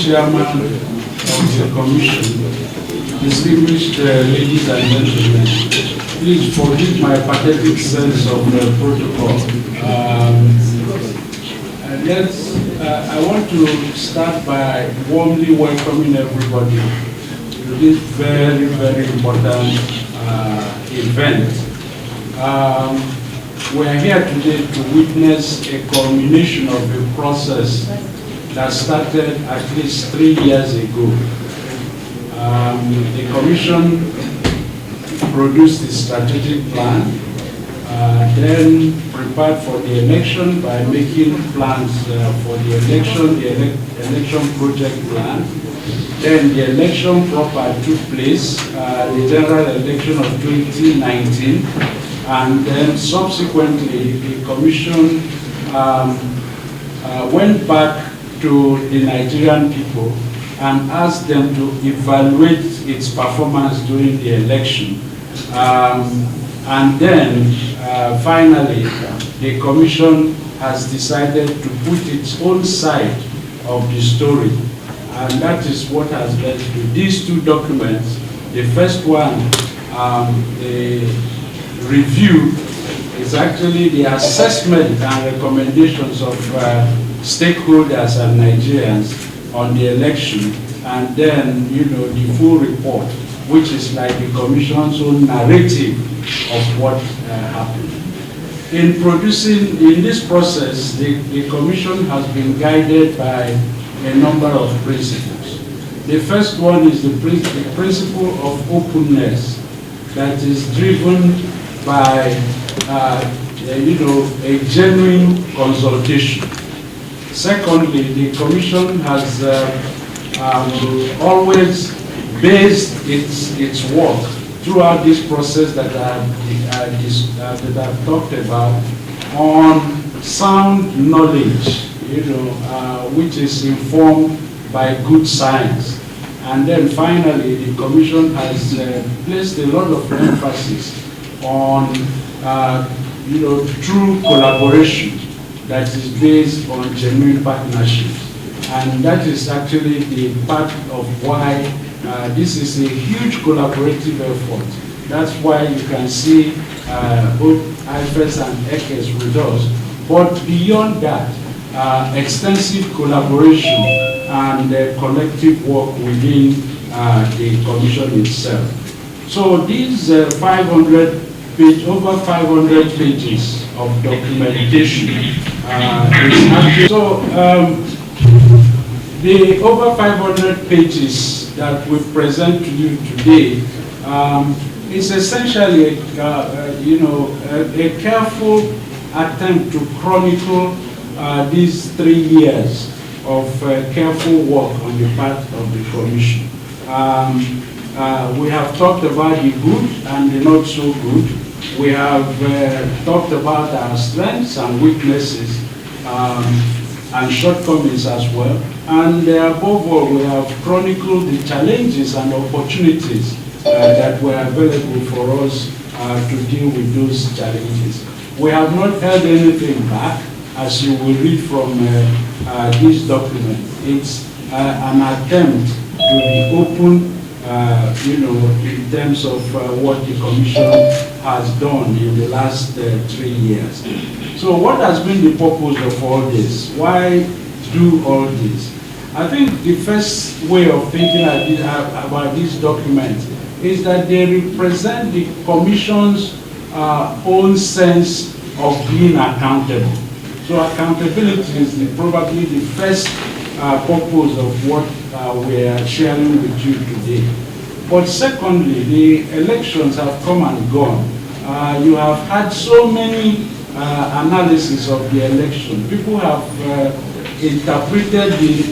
Chairman of the Commission, distinguished ladies and gentlemen, please forgive my pathetic sense of protocol. I want to start by warmly welcoming everybody to this very, very important event. We are here today to witness a culmination of a process that started at least 3 years ago. The Commission produced a strategic plan, then prepared for the election by making plans for the election project plan. Then the election proper took place, the general election of 2019, and then subsequently the Commission went back to the Nigerian people and asked them to evaluate its performance during the election. And then finally, the Commission has decided to put its own side of the story. And that is what has led to these two documents. The first one, the review, is actually the assessment and recommendations of stakeholders and Nigerians on the election, and then, you know, the full report, which is like the Commission's own narrative of what happened. In this process, the Commission has been guided by a number of principles. The first one is the principle of openness that is driven by, a genuine consultation. Secondly, the Commission has always based its work throughout this process that I've talked about on sound knowledge, which is informed by good science. And then finally, the Commission has placed a lot of emphasis on true collaboration that is based on genuine partnership. And that is actually the part of why this is a huge collaborative effort. That's why you can see both IFES and ECES with us. But beyond that, extensive collaboration and collective work within the Commission itself. So these over 500 pages of documentation the over 500 pages that we present to you today is essentially a careful attempt to chronicle these 3 years of careful work on the part of the Commission. We have talked about the good and the not so good. We have talked about our strengths and weaknesses and shortcomings as well. And above all, we have chronicled the challenges and opportunities that were available for us to deal with those challenges. We have not held anything back, as you will read from this document. It's an attempt to be open, in terms of what the Commission has done in the last 3 years. So what has been the purpose of all this? Why do all this? I think the first way of thinking about this document is that they represent the Commission's own sense of being accountable. So accountability is probably the first purpose of what we are sharing with you today. But secondly, the elections have come and gone. You have had so many analysis of the election. People have interpreted the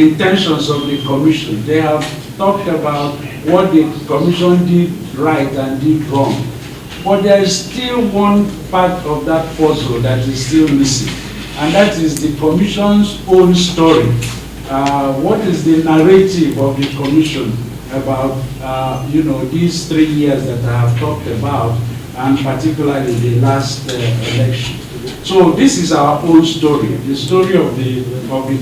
intentions of the Commission. They have talked about what the Commission did right and did wrong. But there is still one part of that puzzle that is still missing, and that is the Commission's own story. What is the narrative of the Commission about these 3 years that I have talked about, and particularly the last election? So this is our own story, the story of the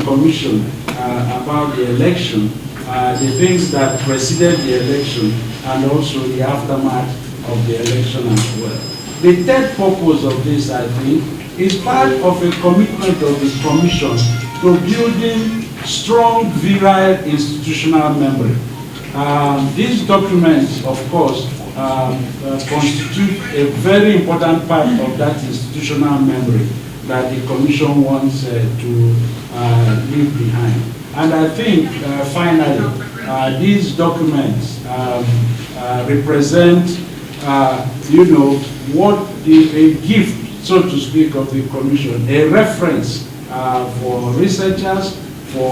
commission about the election, the things that preceded the election, and also the aftermath of the election as well. The third purpose of this, I think, is part of a commitment of the commission to building strong, virile institutional memory. These documents, of course, constitute a very important part of that institutional memory that the Commission wants to leave behind. And I think, finally, these documents represent, what a gift, so to speak, of the Commission, a reference for researchers, for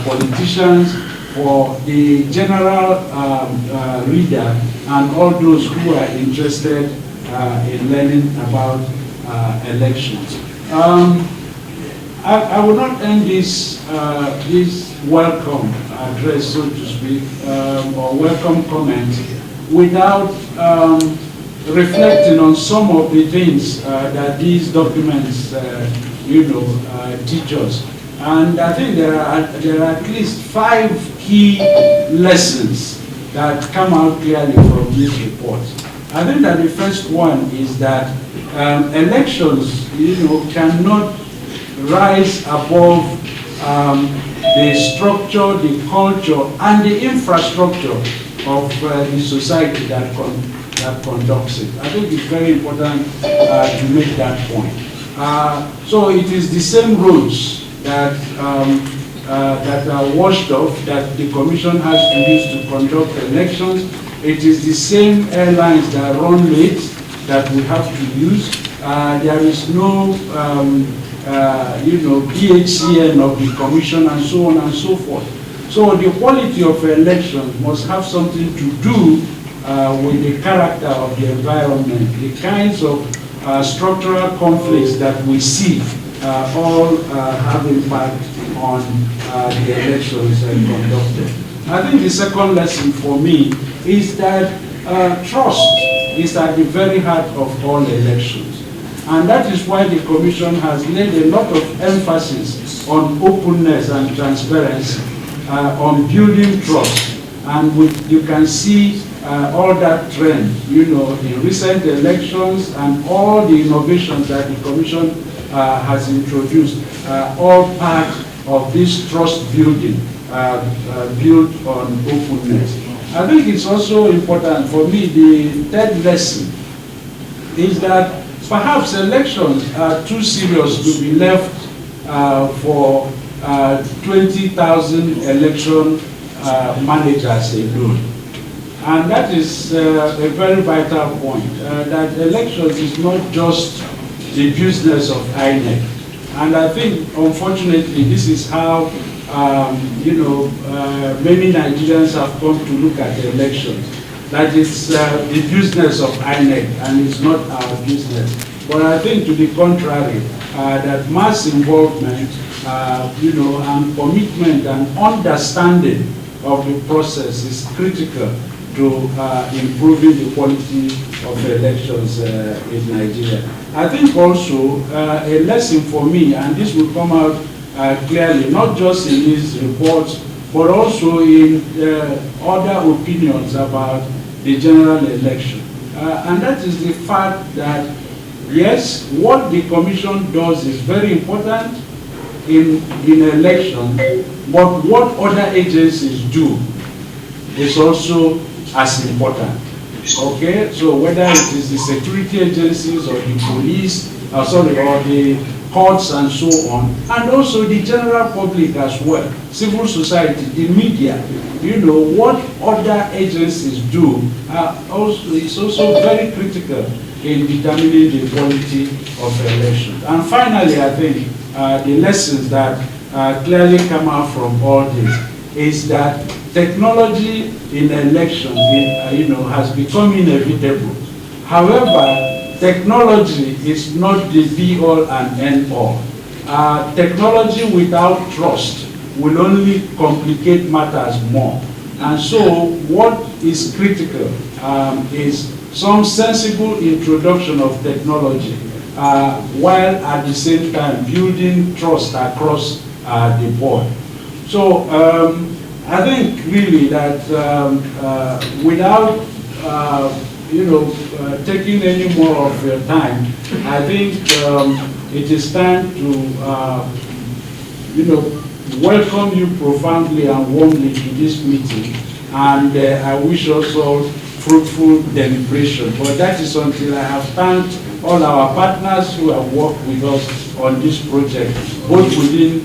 politicians, for the general reader, and all those who are interested in learning about elections. I will not end this welcome address, so to speak, or welcome comment, without reflecting on some of the things that these documents, teach us. And I think there are at least 5 key lessons that come out clearly from this report. I think that the first one is that elections, cannot rise above the structure, the culture, and the infrastructure of the society that conducts it. I think it's very important to make that point. So it is the same roads that are washed off that the Commission has to use to conduct elections. It is the same airlines that run late that we have to use. There is no, PHCN of the Commission, and so on and so forth. So the quality of elections must have something to do with the character of the environment, the kinds of structural conflicts that we see all have impact on the elections conducted. I think the second lesson for me is that trust is at the very heart of all elections. And that is why the Commission has laid a lot of emphasis on openness and transparency, on building trust. And you can see all that trend, in recent elections, and all the innovations that the Commission has introduced, all part of this trust building built on openness. I think it's also important for me, the third lesson is that perhaps elections are too serious to be left for 20,000 election managers alone. And that is a very vital point, that elections is not just the business of INEC. And I think, unfortunately, this is how, many Nigerians have come to look at elections. That it's the business of INEC and it's not our business. But I think to the contrary, that mass involvement, and commitment and understanding of the process is critical to improving the quality of elections in Nigeria. I think also a lesson for me, and this will come out clearly, not just in these reports, but also in other opinions about the general election. And that is the fact that, yes, what the Commission does is very important in election, but what other agencies do is also as important. Okay, so whether it is the security agencies or the police, or the courts and so on, and also the general public as well, civil society, the media, what other agencies do is also very critical in determining the quality of elections. And finally, I think the lessons that clearly come out from all this is that technology in elections, has become inevitable. However, technology is not the be-all and end-all. Technology without trust will only complicate matters more. And so what is critical is some sensible introduction of technology while at the same time building trust across the board. So I think really that without taking any more of your time, I think it is time to welcome you profoundly and warmly to this meeting, and I wish us all fruitful deliberation. But that is until I have thanked all our partners who have worked with us on this project, both within,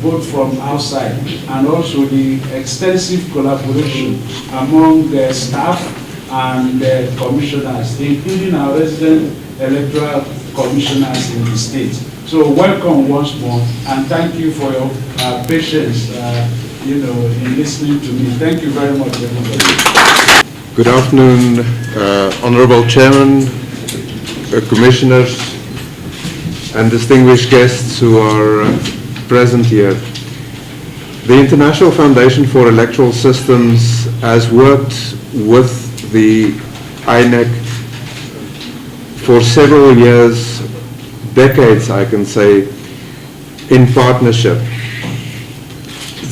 both from outside, and also the extensive collaboration among the staff and the commissioners, including our resident electoral commissioners in the state. So welcome once more, and thank you for your patience, in listening to me. Thank you very much, everybody. Good afternoon, Honorable Chairman, Commissioners, and distinguished guests who are present here. The International Foundation for Electoral Systems has worked with the INEC for several years, decades I can say, in partnership.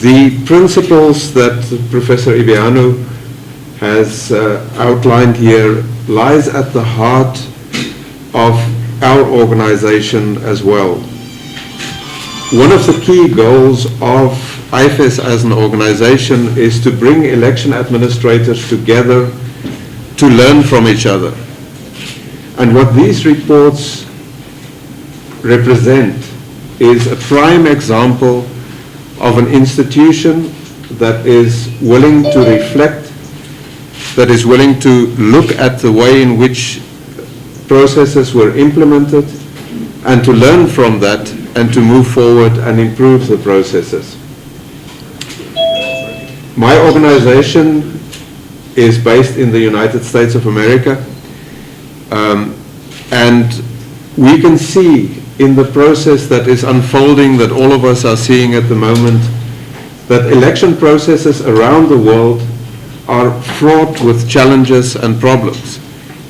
The principles that Professor Ibianu has outlined here lies at the heart of our organization as well. One of the key goals of IFES as an organization is to bring election administrators together to learn from each other. And what these reports represent is a prime example of an institution that is willing to reflect, that is willing to look at the way in which processes were implemented and to learn from that and to move forward and improve the processes. My organization is based in the United States of America, and we can see in the process that is unfolding, that all of us are seeing at the moment, that election processes around the world are fraught with challenges and problems.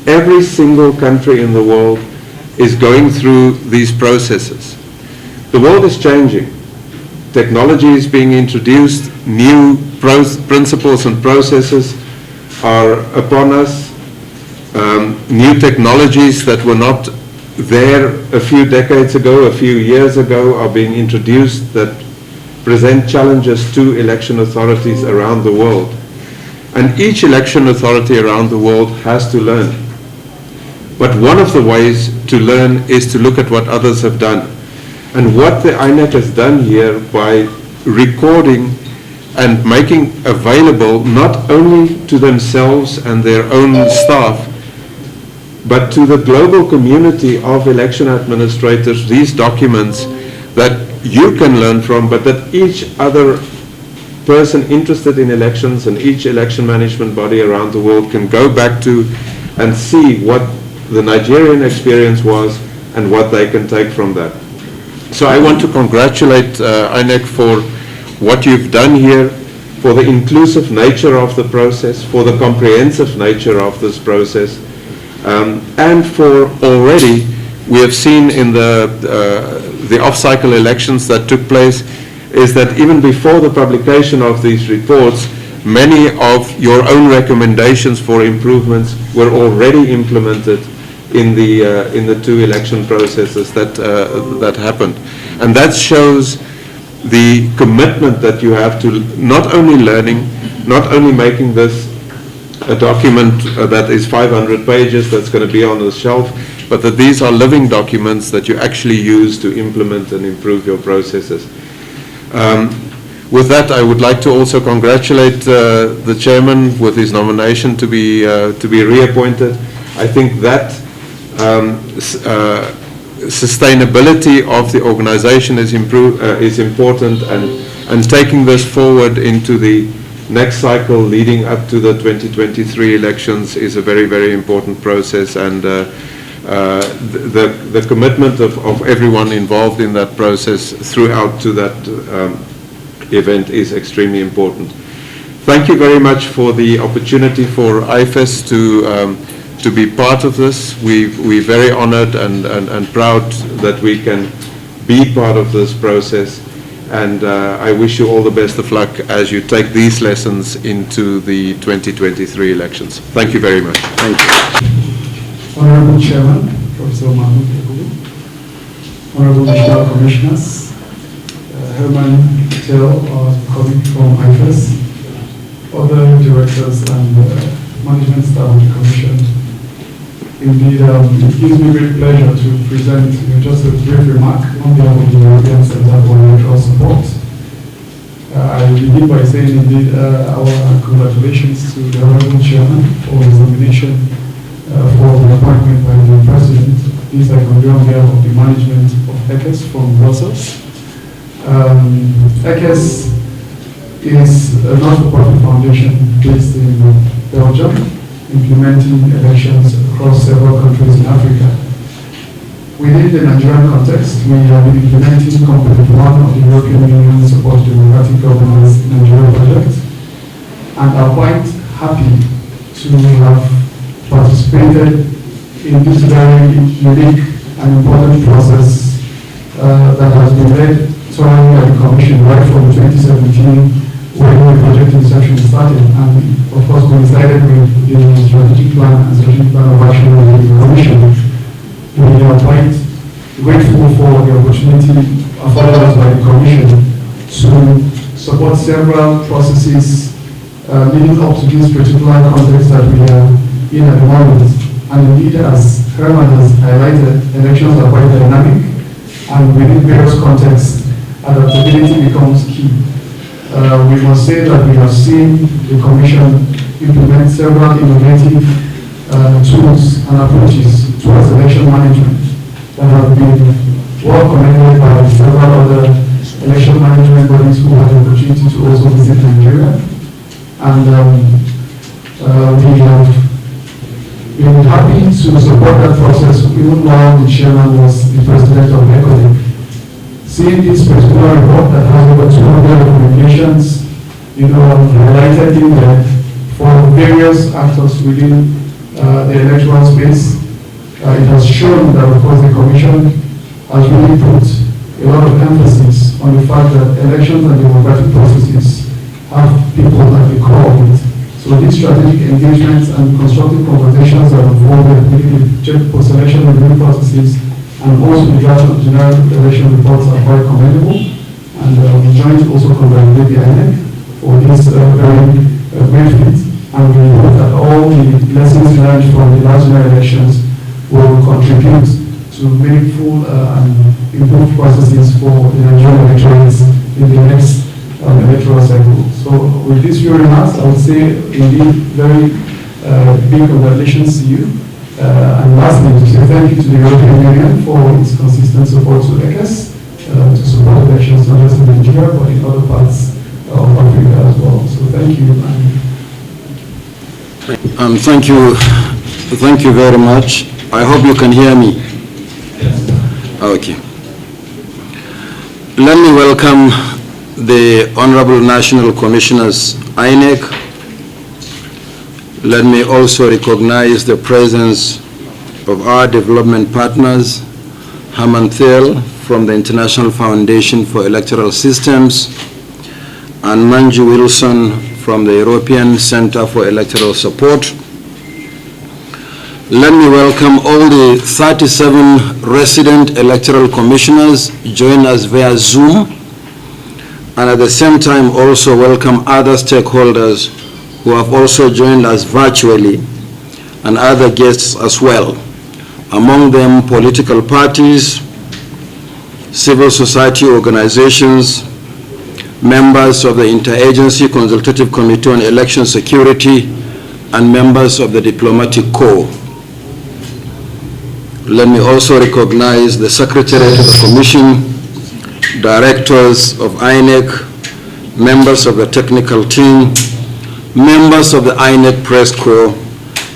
Every single country in the world is going through these processes. The world is changing. Technology is being introduced. New principles and processes are upon us. New technologies that were not there a few decades ago, a few years ago, are being introduced that present challenges to election authorities around the world. And each election authority around the world has to learn. But one of the ways to learn is to look at what others have done. And what the INEC has done here by recording and making available not only to themselves and their own staff, but to the global community of election administrators, these documents that you can learn from, but that each other person interested in elections and each election management body around the world can go back to and see what the Nigerian experience was and what they can take from that. So I want to congratulate INEC for what you've done here, for the inclusive nature of the process, for the comprehensive nature of this process, and for already we have seen in the off-cycle elections that took place is that even before the publication of these reports, many of your own recommendations for improvements were already implemented in the two election processes that happened. And that shows the commitment that you have to not only learning, not only making this a document that is 500 pages that's going to be on the shelf, but that these are living documents that you actually use to implement and improve your processes. With that, I would like to also congratulate the chairman with his nomination to be reappointed. I think that sustainability of the organization is important, and taking this forward into the next cycle leading up to the 2023 elections is a very, very important process, and the commitment of everyone involved in that process throughout to that event is extremely important. Thank you very much for the opportunity for IFES to be part of this. We're very honored and proud that we can be part of this process. And I wish you all the best of luck as you take these lessons into the 2023 elections. Thank you very much. Thank you. Honorable Chairman, Professor Mahmoud Yakubu, Honorable National Commissioners, Herman Tell, our colleague from IFES, other directors and management staff of the Commission. Indeed, it gives me great pleasure to present just a brief remark on behalf of the European Center for Electoral Support. I begin by saying, indeed, our congratulations to the Honorable Chairman for his nomination for the appointment by the President. This I can do on behalf of the management of ECES from Brussels. ECES is a not-for-profit foundation based in Belgium, implementing elections across several countries in Africa. Within the Nigerian context, we have been implementing Component 1 of the European Union Support Democratic Governance Nigeria project, and are quite happy to have participated in this very unique and important process that has been led thoroughly by the Commission right from 2017 when the project inception started, and of course coincided with the strategic plan and strategic plan of action of the Commission. We are quite grateful for the opportunity afforded us by the Commission to support several processes leading up to this particular context that we are in at the moment. And indeed, as Herman has highlighted, elections are quite dynamic, and within various contexts, adaptability becomes key. We must say that we have seen the Commission implement several innovative tools and approaches towards election management that have been well commended by several other election management bodies who had the opportunity to also visit Nigeria. And we have been happy to support that process even while the chairman was the president of ECONIC. Seeing this particular report that has over 200 recommendations, highlighted in there for various actors within the electoral space, it has shown that, of course, the Commission has really put a lot of emphasis on the fact that elections and democratic processes have people at the core of it. So these strategic engagements and constructive conversations that involve the post-election review processes and also the draft of general election reports are quite commendable. And we join to also congratulate the INEC for this very great feat. And we hope that all the lessons learned from the last general elections will contribute to meaningful and improved processes for the Nigerian electorates in the next electoral cycle. So with these few remarks, I would say indeed very big congratulations to you. And lastly, to say thank you to the European Union for its consistent support to ECES, to support elections not just in Nigeria, but in other parts of Africa as well. So thank you. Thank you very much. I hope you can hear me. Yes. Okay. Let me welcome the Honorable National Commissioners, INEC. Let me also recognize the presence of our development partners, Herman Thiel from the International Foundation for Electoral Systems, and Manju Wilson from the European Center for Electoral Support. Let me welcome all the 37 resident electoral commissioners join us via Zoom, and at the same time also welcome other stakeholders who have also joined us virtually, and other guests as well, among them political parties, civil society organizations, members of the Interagency Consultative Committee on Election Security, and members of the Diplomatic Corps. Let me also recognize the Secretariat of the Commission, directors of INEC, members of the technical team, members of the INEC Press Corps,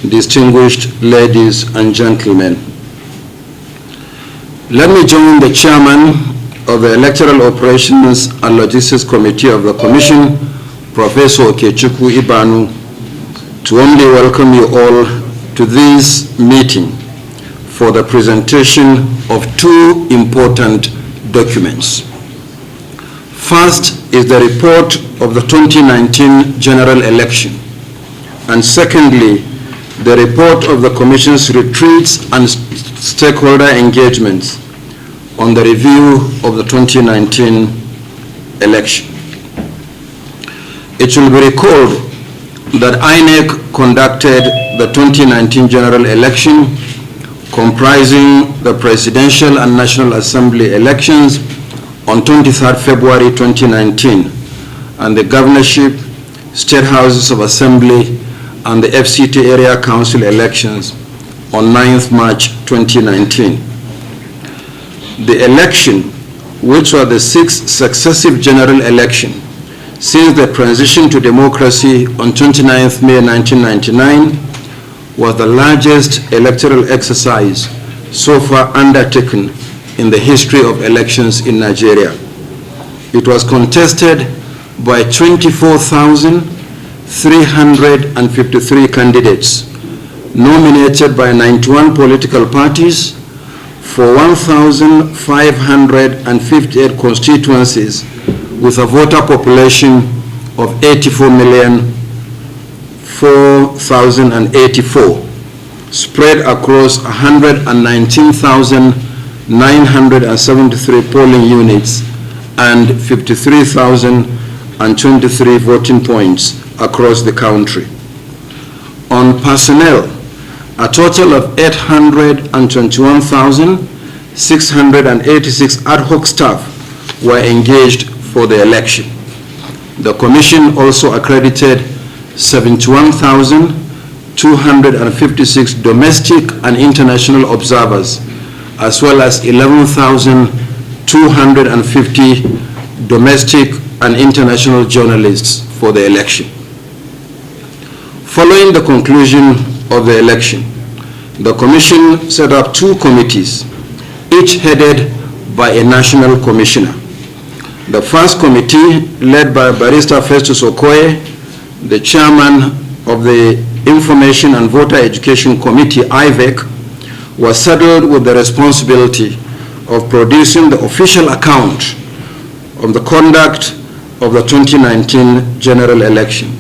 distinguished ladies and gentlemen. Let me join the chairman of the Electoral Operations and Logistics Committee of the Commission, Professor Okechukwu Ibanu, to warmly welcome you all to this meeting for the presentation of two important documents. First is the report of the 2019 general election, and secondly, the report of the Commission's retreats and stakeholder engagements on the review of the 2019 election. It should be recalled that INEC conducted the 2019 general election comprising the Presidential and National Assembly elections on 23rd February 2019 and the governorship, state houses of assembly and the FCT area council elections on 9th March 2019. The election, which was the sixth successive general election since the transition to democracy on 29th May 1999, was the largest electoral exercise so far undertaken in the history of elections in Nigeria. It was contested by 24,353 candidates, nominated by 91 political parties for 1,558 constituencies with a voter population of 84,004,084, spread across 119,973 polling units and 53,023 voting points across the country. On personnel, a total of 821,686 ad hoc staff were engaged for the election. The Commission also accredited 71,256 domestic and international observers, as well as 11,250 domestic and international journalists for the election. Following the conclusion of the election, the Commission set up two committees, each headed by a national commissioner. The first committee, led by Barrister Festus Okoye, the chairman of the Information and Voter Education Committee, INEC, was saddled with the responsibility of producing the official account of the conduct of the 2019 general election.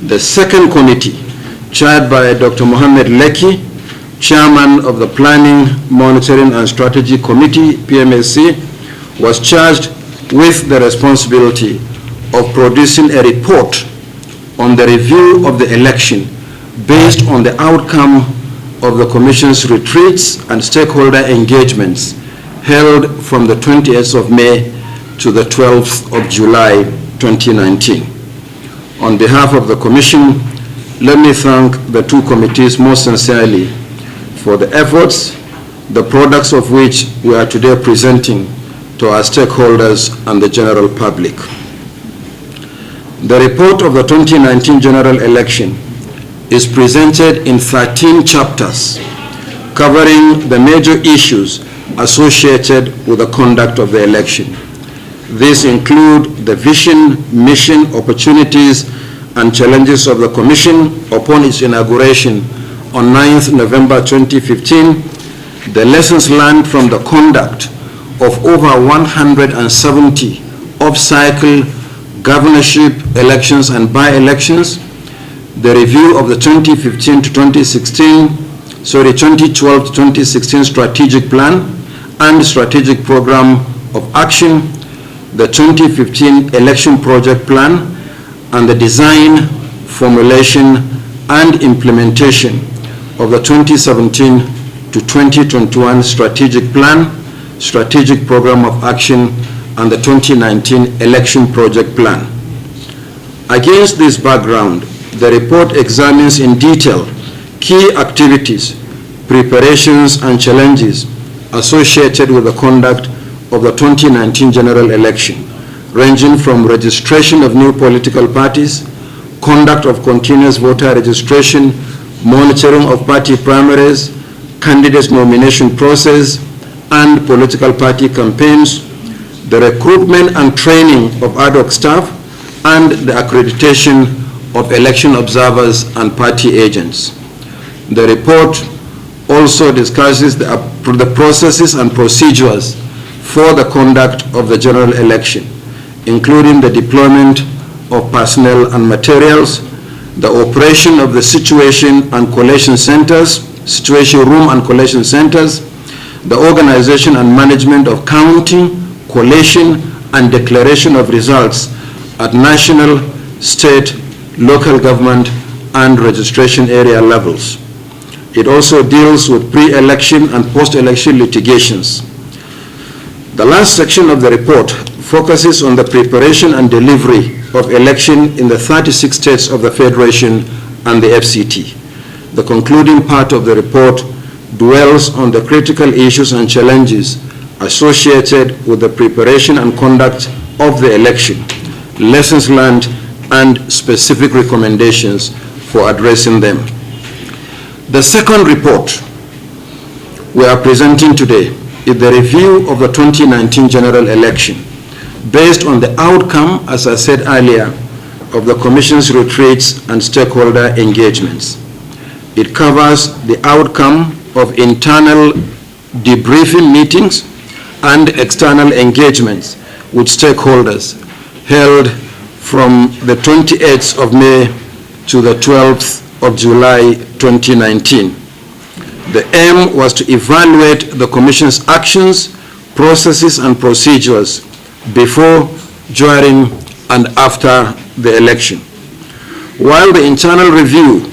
The second committee, chaired by Dr. Mohammed Lekki, chairman of the Planning, Monitoring and Strategy Committee, PMSC, was charged with the responsibility of producing a report on the review of the election based on the outcome of the Commission's retreats and stakeholder engagements held from the 20th of May to the 12th of July 2019. On behalf of the Commission, let me thank the two committees most sincerely for the efforts, the products of which we are today presenting to our stakeholders and the general public. The report of the 2019 general election is presented in 13 chapters, covering the major issues associated with the conduct of the election. These include the vision, mission, opportunities, and challenges of the Commission upon its inauguration on 9th November 2015, the lessons learned from the conduct of over 170 off-cycle governorship elections and by-elections, the review of the 2012 to 2016 strategic plan and strategic program of action, the 2015 election project plan, and the design, formulation, and implementation of the 2017 to 2021 strategic plan, strategic program of action, and the 2019 election project plan. Against this background, the report examines in detail key activities, preparations, and challenges associated with the conduct of the 2019 general election, ranging from registration of new political parties, conduct of continuous voter registration, monitoring of party primaries, candidates nomination process, and political party campaigns, the recruitment and training of ad hoc staff, and the accreditation of election observers and party agents. The report also discusses the processes and procedures for the conduct of the general election, including the deployment of personnel and materials, the operation of the situation room and collation centers, the organization and management of counting, collation, and declaration of results at national, state, local government, and registration area levels. It also deals with pre-election and post-election litigations. The last section of the report focuses on the preparation and delivery of election in the 36 states of the Federation and the FCT. The concluding part of the report dwells on the critical issues and challenges associated with the preparation and conduct of the election, lessons learned, and specific recommendations for addressing them. The second report we are presenting today is the review of the 2019 general election, based on the outcome, as I said earlier, of the Commission's retreats and stakeholder engagements. It covers the outcome of internal debriefing meetings and external engagements with stakeholders held from the 28th of May to the 12th of July 2019. The aim was to evaluate the Commission's actions, processes, and procedures before, during, and after the election. While the internal review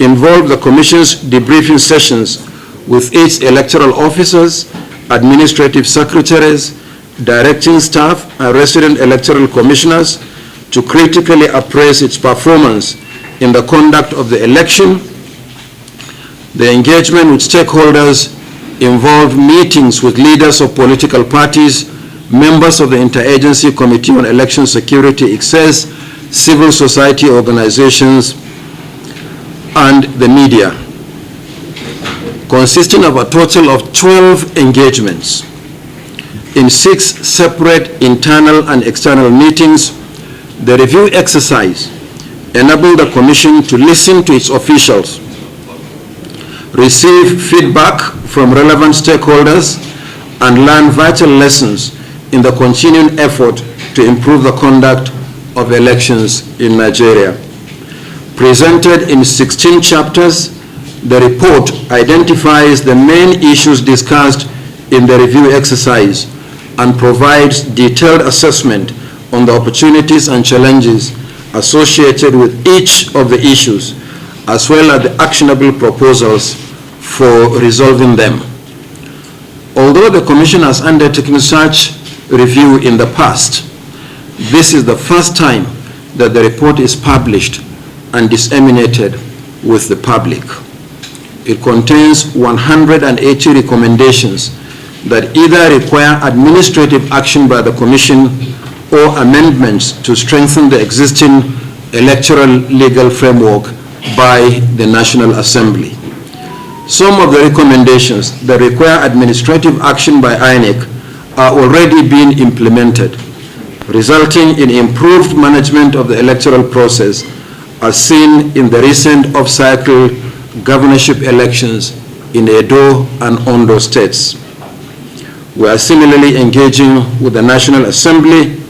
involved the Commission's debriefing sessions with its electoral officers, administrative secretaries, directing staff, and resident electoral commissioners to critically appraise its performance in the conduct of the election, the engagement with stakeholders involved meetings with leaders of political parties, members of the Interagency Committee on Election Security, ICSES, civil society organizations, and the media, consisting of a total of 12 engagements. In 6 separate internal and external meetings, the review exercise enabled the Commission to listen to its officials, receive feedback from relevant stakeholders, and learn vital lessons in the continuing effort to improve the conduct of elections in Nigeria. Presented in 16 chapters, the report identifies the main issues discussed in the review exercise and provides detailed assessment on the opportunities and challenges associated with each of the issues, as well as the actionable proposals for resolving them. Although the Commission has undertaken such review in the past, this is the first time that the report is published and disseminated with the public. It contains 180 recommendations that either require administrative action by the Commission or amendments to strengthen the existing electoral legal framework by the National Assembly. Some of the recommendations that require administrative action by INEC are already being implemented, resulting in improved management of the electoral process, as seen in the recent off-cycle governorship elections in Edo and Ondo states. We are similarly engaging with the National Assembly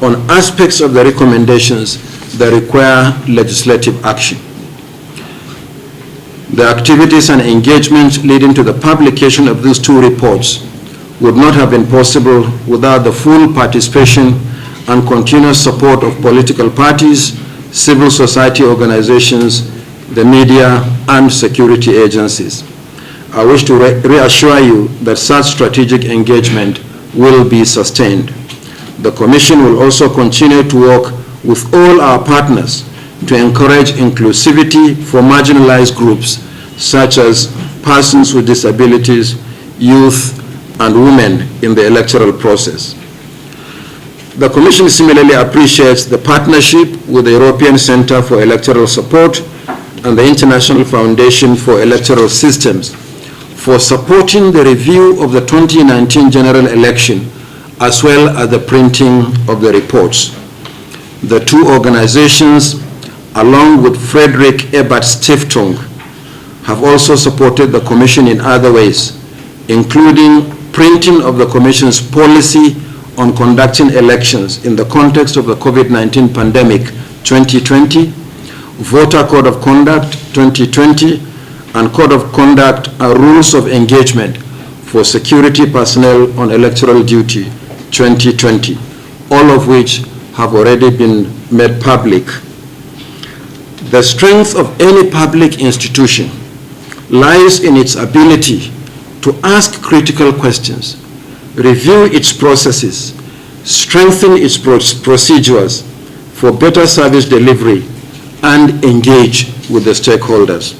on aspects of the recommendations that require legislative action. The activities and engagements leading to the publication of these 2 reports would not have been possible without the full participation and continuous support of political parties, civil society organizations, the media, and security agencies. I wish to reassure you that such strategic engagement will be sustained. The Commission will also continue to work with all our partners to encourage inclusivity for marginalized groups such as persons with disabilities, youth, and women in the electoral process. The Commission similarly appreciates the partnership with the European Center for Electoral Support and the International Foundation for Electoral Systems for supporting the review of the 2019 general election as well as the printing of the reports. The 2 organizations, along with Frederick Ebert Stiftung, have also supported the Commission in other ways, including printing of the Commission's policy on conducting elections in the context of the COVID-19 pandemic 2020, Voter Code of Conduct 2020, and Code of Conduct and Rules of Engagement for Security Personnel on Electoral Duty 2020, all of which have already been made public. The strength of any public institution lies in its ability to ask critical questions, review its processes, strengthen its procedures for better service delivery, and engage with the stakeholders.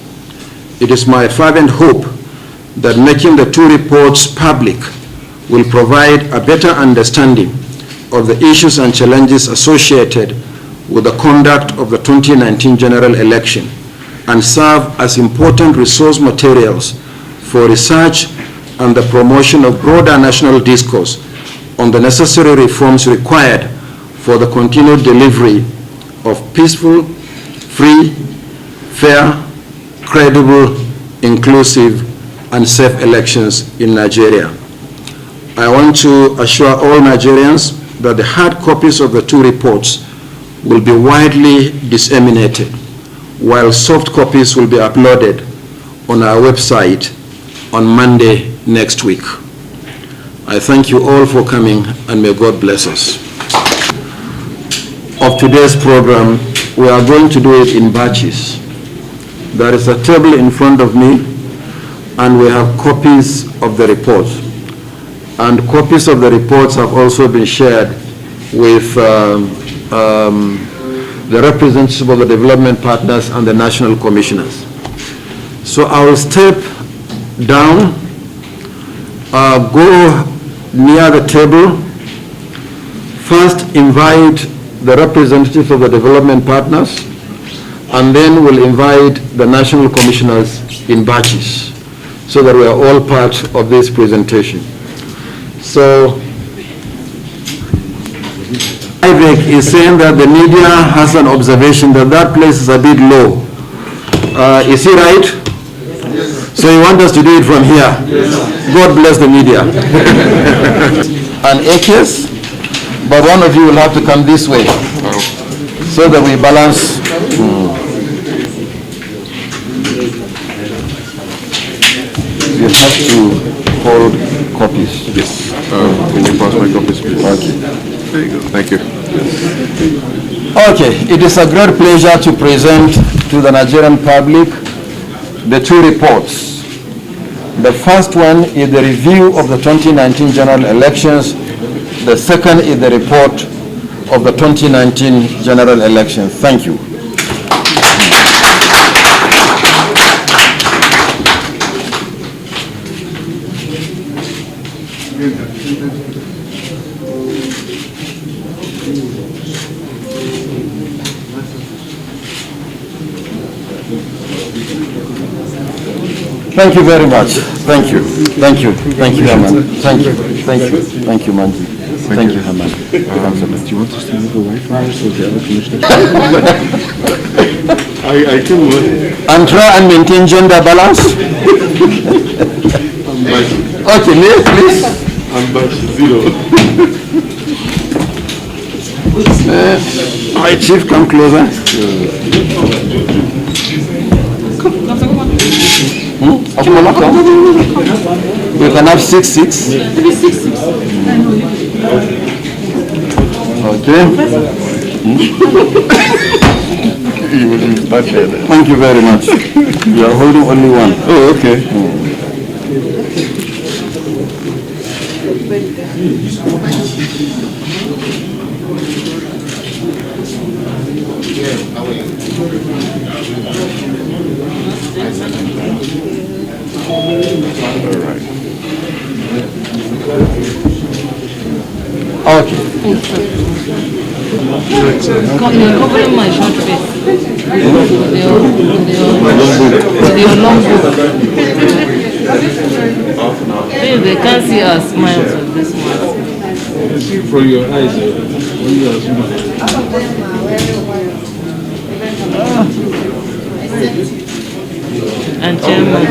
It is my fervent hope that making the two reports public will provide a better understanding of the issues and challenges associated with the conduct of the 2019 general election and serve as important resource materials for research and the promotion of broader national discourse on the necessary reforms required for the continued delivery of peaceful, free, fair, credible, inclusive, and safe elections in Nigeria. I want to assure all Nigerians that the hard copies of the two reports will be widely disseminated, while soft copies will be uploaded on our website on Monday next week. I thank you all for coming, and may God bless us. Of today's program, we are going to do it in batches. There is a table in front of me, and we have copies of the reports. And copies of the reports have also been shared with the representatives of the development partners and the national commissioners. So I will step down, go near the table, first invite the representatives of the development partners, and then we'll invite the national commissioners in batches so that we are all part of this presentation. So INEC is saying that the media has an observation that that place is a bit low. Is he right? Yes. So you want us to do it from here? Yes. God bless the media. An AKS, but one of you will have to come this way so that we balance. You have to hold copies. Yes. Can you pass my copies, please? Okay. There you go. Thank you. Okay, it is a great pleasure to present to the Nigerian public the two reports. The first one is the review of the 2019 general elections. The second is the report of the 2019 general elections. Thank you. Thank you very much. Thank you. Thank you. Thank you, Herman. Thank you. Thank you. Thank you, Manji. Thank you, Herman. Do you want us to move away from this with the other commissioners? I can move. And try and maintain gender balance. Okay, please. I'm back to zero. All right, Chief, come closer. We can have 6-6. Okay. Thank you very much. You are holding only one. Oh, okay. Okay. You're covering my short face. Your long book. Hey, they can't see our smiles with this one. See from your eyes when you are smiling. and chairman.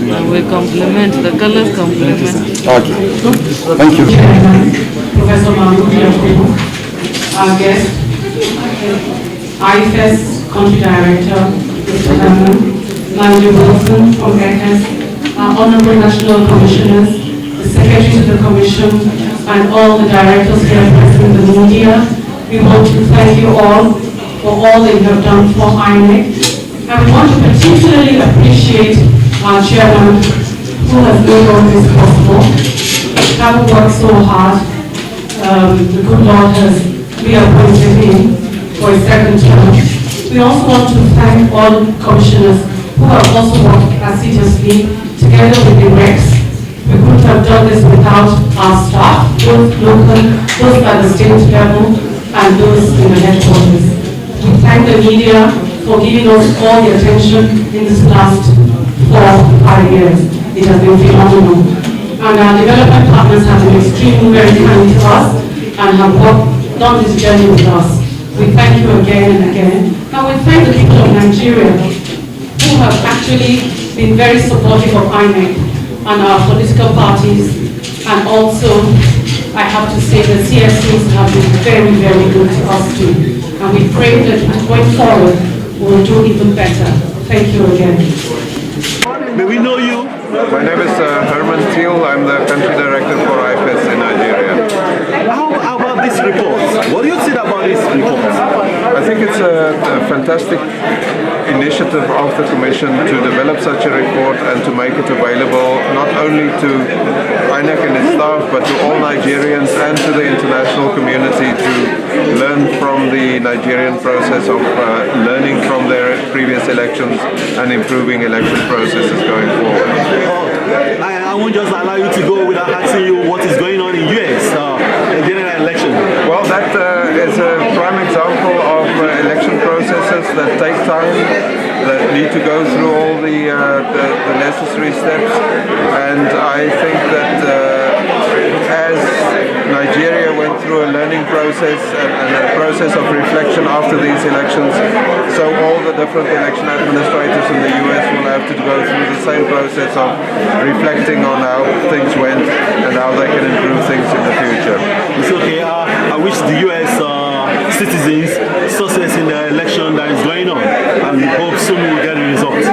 And we complement, the colors complement. Okay. Thank you. Professor Mahmoud Yakubu, our guest, IFES Country Director, Mr. Herman, Nigel Wilson from ECAS, our Honorable National Commissioners, the Secretary to the Commission, and all the directors here present in the media. We want to thank you all for all that you have done for INEC. And we want to particularly appreciate our chairman, who has made all this possible. Having worked so hard, the good Lord has reappointed him for a second term. We also want to thank all commissioners who have also worked assiduously together with the reps. We couldn't have done this without our staff, both local, both at the state level, and those in the headquarters. We thank the media for giving us all the attention in this last 4 or 5 years. It has been phenomenal. And our development partners have been extremely very kind to us and have done this journey with us. We thank you again and again. And we thank the people of Nigeria who have actually been very supportive of INEC and our political parties. And also, I have to say the CSCs have been very, very good to us too. And we pray that going forward, we'll do even better. Thank you again. May we know you? My name is Herman Thiel. I'm the country director for IFES in Nigeria. How about this report? What do you think about this report? I think it's a fantastic initiative of the Commission to develop such a report and to make it available not only to INEC and its staff, but to all Nigerians and to the international community to learn from the Nigerian process of learning from their previous elections and improving election processes going forward. I won't just allow you to go without asking you what is going on in US general election. Well, that is a prime example of election processes that take time, that need to go through all the necessary steps, and I think that as Nigeria went through a learning process and a process of reflection after these elections, so all the different election administrators in the US will have to go through the same process of reflecting on how things went and how they can improve things in the future. It's okay. I wish the US citizens success in the election that is going on, and we hope soon we will get the results.